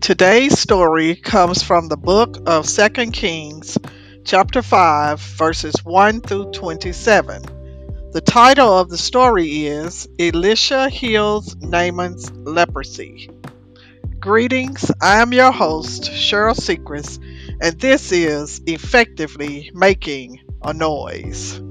Today's story comes from the book of 2 Kings, chapter 5, verses 1 through 27. The title of the story is Elisha Heals Naaman's Leprosy. Greetings, I am your host, Cheryl Secrest, and this is Effectively Making a Noise.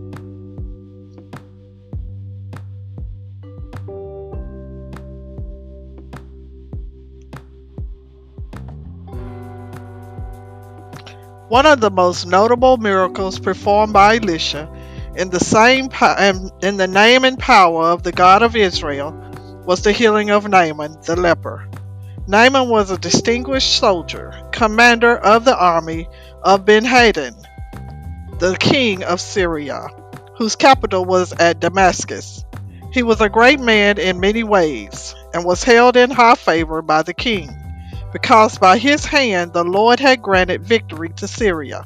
One of the most notable miracles performed by Elisha in the name and power of the God of Israel was the healing of Naaman the leper. Naaman was a distinguished soldier, commander of the army of Ben-Hadad, the king of Syria, whose capital was at Damascus. He was a great man in many ways, and was held in high favor by the king, because by his hand the Lord had granted victory to Syria.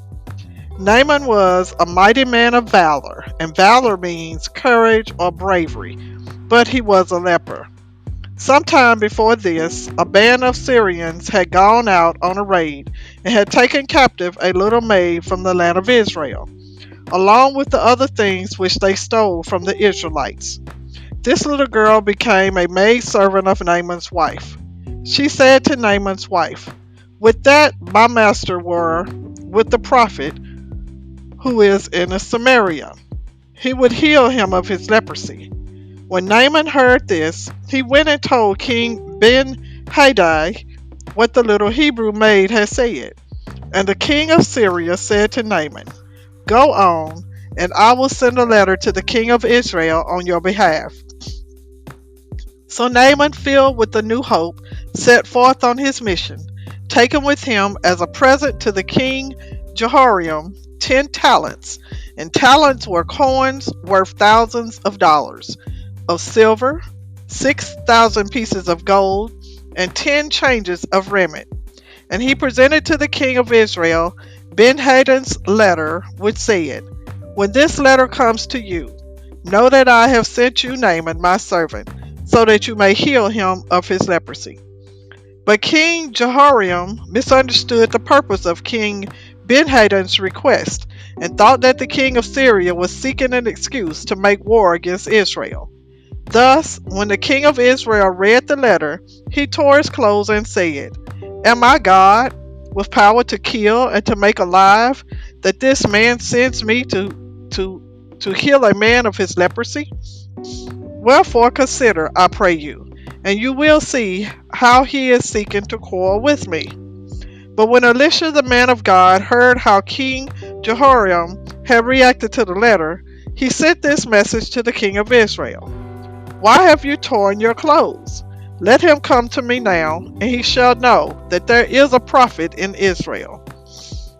Naaman was a mighty man of valor, and valor means courage or bravery, but he was a leper. Sometime before this, a band of Syrians had gone out on a raid and had taken captive a little maid from the land of Israel, along with the other things which they stole from the Israelites. This little girl became a maidservant of Naaman's wife. She said to Naaman's wife, "Would that my master were with the prophet who is in Samaria. He would heal him of his leprosy." When Naaman heard this, he went and told King Ben-Hadad what the little Hebrew maid had said. And the king of Syria said to Naaman, "Go on, and I will send a letter to the king of Israel on your behalf." So Naaman, filled with the new hope, set forth on his mission, taking with him as a present to the king Jehoram 10 talents, and talents were coins worth thousands of dollars, of silver, 6,000 pieces of gold, and 10 changes of raiment. And he presented to the king of Israel Ben-Hadad's letter, which said, "When this letter comes to you, know that I have sent you Naaman my servant, so that you may heal him of his leprosy." But King Jehoram misunderstood the purpose of King Ben-Hadad's request, and thought that the king of Syria was seeking an excuse to make war against Israel. Thus, when the king of Israel read the letter, he tore his clothes and said, "Am I God, with power to kill and to make alive, that this man sends me to heal a man of his leprosy? Wherefore consider, I pray you, and you will see how he is seeking to quarrel with me." But when Elisha the man of God heard how King Jehoram had reacted to the letter, he sent this message to the king of Israel: "Why have you torn your clothes? Let him come to me now, and he shall know that there is a prophet in Israel."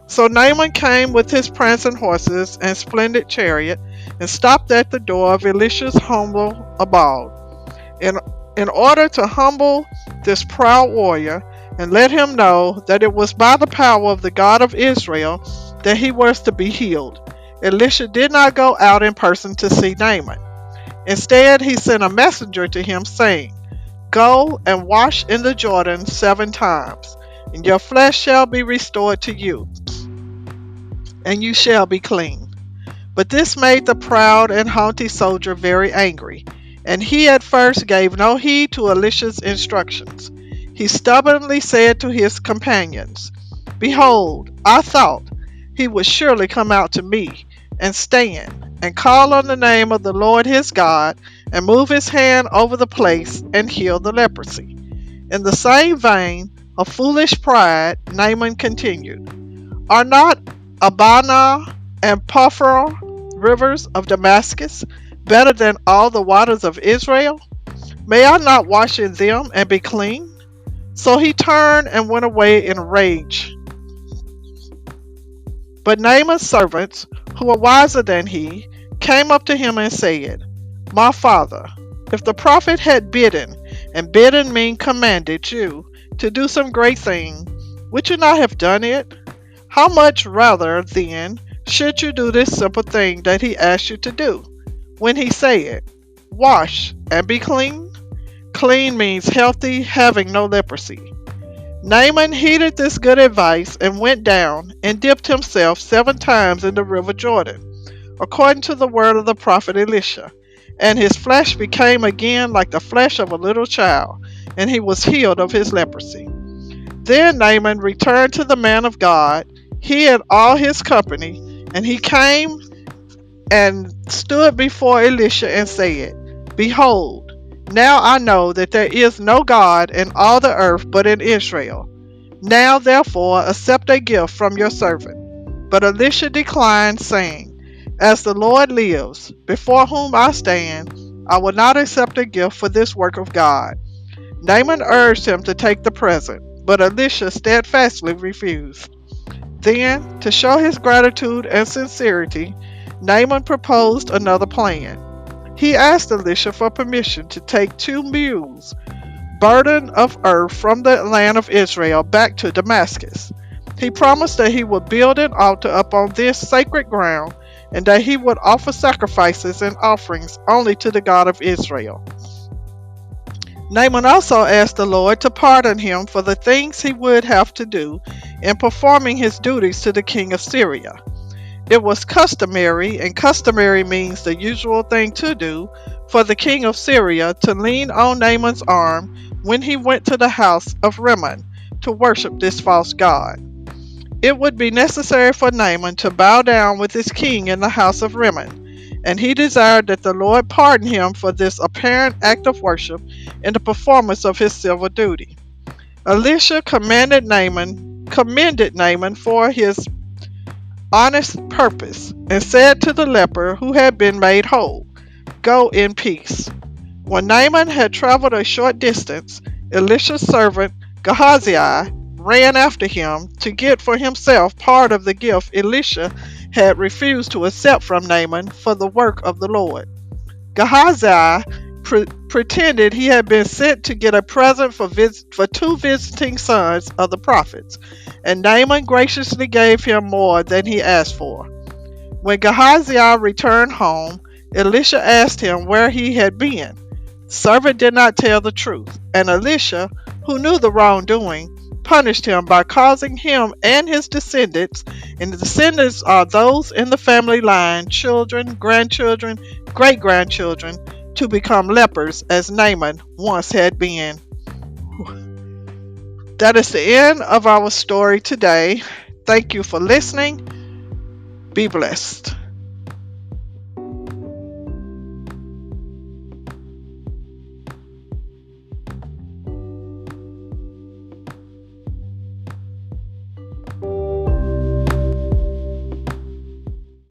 So Naaman came with his prancing horses and splendid chariot, and stopped at the door of Elisha's humble abode, in order to humble this proud warrior, and let him know that it was by the power of the God of Israel that he was to be healed. Elisha did not go out in person to see Naaman. Instead, he sent a messenger to him, saying, "Go and wash in the Jordan 7 times, and your flesh shall be restored to you, and you shall be clean." But this made the proud and haughty soldier very angry, and he at first gave no heed to Elisha's instructions. He stubbornly said to his companions, "Behold, I thought he would surely come out to me, and stand, and call on the name of the Lord his God, and move his hand over the place, and heal the leprosy." In the same vein of foolish pride, Naaman continued, "Are not Abana and Pharpar rivers of Damascus better than all the waters of Israel? May I not wash in them and be clean?" So he turned and went away in a rage. But Naaman's servants, who were wiser than he, came up to him and said, "My father, if the prophet had bidden, and bidden mean commanded you, to do some great thing, would you not have done it? How much rather, then, should you do this simple thing that he asked you to do, when he said, 'Wash and be clean'? Clean means healthy, having no leprosy." Naaman heeded this good advice and went down and dipped himself 7 times in the river Jordan, according to the word of the prophet Elisha. And his flesh became again like the flesh of a little child, and he was healed of his leprosy. Then Naaman returned to the man of God, he and all his company, and he came and stood before Elisha and said, Behold, now I know that there is no God in all the earth but in Israel. Now therefore accept a gift from your servant. But Elisha declined, saying, As the Lord lives, before whom I stand, I will not accept a gift for this work of God. Naaman urged him to take the present, but Elisha steadfastly refused. Then, to show his gratitude and sincerity, Naaman proposed another plan. He asked Elisha for permission to take 2 mules, burden of earth from the land of Israel back to Damascus. He promised that he would build an altar upon this sacred ground and that he would offer sacrifices and offerings only to the God of Israel. Naaman also asked the Lord to pardon him for the things he would have to do in performing his duties to the king of Syria. It was customary, and customary means the usual thing to do, for the king of Syria to lean on Naaman's arm when he went to the house of Rimmon to worship this false god. It would be necessary for Naaman to bow down with his king in the house of Rimmon, and he desired that the Lord pardon him for this apparent act of worship in the performance of his civil duty. Elisha commended Naaman for his honest purpose, and said to the leper who had been made whole, Go in peace. When Naaman had traveled a short distance, Elisha's servant Gehazi ran after him to get for himself part of the gift Elisha had refused to accept from Naaman for the work of the Lord. Gehazi pretended he had been sent to get a present for 2 visiting sons of the prophets, and Naaman graciously gave him more than he asked for. When Gehazi returned home, Elisha asked him where he had been. The servant did not tell the truth, and Elisha, who knew the wrongdoing, punished him by causing him and his descendants, and the descendants are those in the family line, children, grandchildren, great grandchildren, to become lepers as Naaman once had been. That is the end of our story today. Thank you for listening. Be blessed.